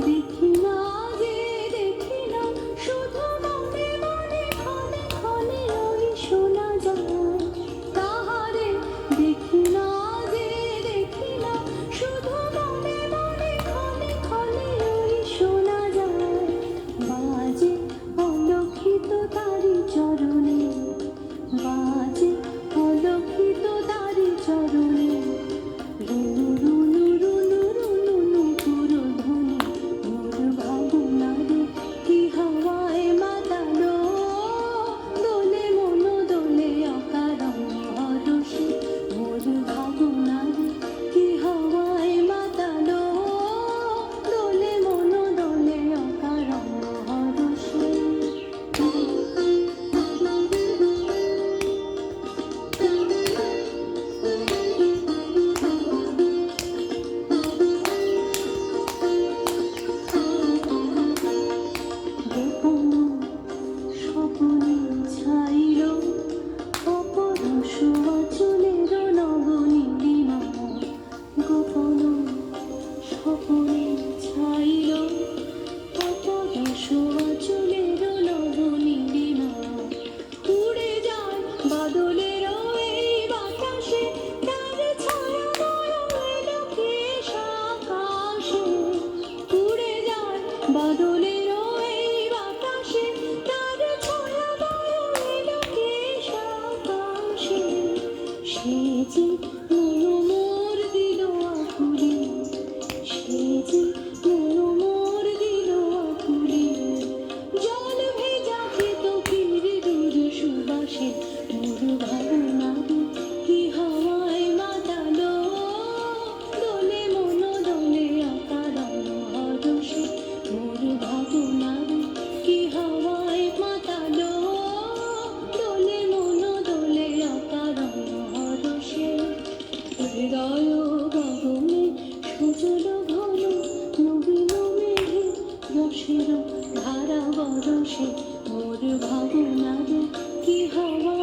দেখি না যে দেখি না, শুধু মনে মনে ক্ষণে ক্ষণে ওই শোনা যায় তাহারে। দেখি না যে দেখি না, শুধু মনে মনে ক্ষণে ক্ষণে ওই শোনা যায়। বাজে অলক্ষিত তারি চরণে, বাজে অলক্ষিত তারি চরণে, রুনু রুনু রুনু রুনু নুপুর ধ্বনি। মোর ভাবনারে কি হাওয়ায় মাতালো, দোলে মন দোলে অকারণ হরষে। মোর ভাবনারে কি হাওয়ায় মাতালো, দোলে মন দোলে অকারণ হরষে। গোপন স্বপনে ছাইল অপরশ অচলের নবনীলিমা। গোপন স্বপনে ছাইল অপরশ অচলের নবনীলিমা। উড়ে যায় বাদলের এই বাতাসে, তার ছায়া বয়ে এলো কেশ আকাশে। উড়ে যায় বাদলের এই বাতাসে, তার ছায়া বয়ে এলো কেশ আকাশে। সে যে মন মোর দিল আকুলে, সে যে মন মোর দিল আকুলে। জল ভেজা ক্ষেত পীর সুবাসে, মোর ভাবনারে কি হাওয়ায় মাতালো, দোলে মন দোলে অকারণ হরষে। মোর ভাবনারে কি হাওয়ায় মাতালো, দোলে মন দোলে অকারণ হরষে। হৃদয় গগনে সুজল ঘন, নবীন মেঘে রসের ধারা বরষে। মোর ভাবনারে কি হাওয়া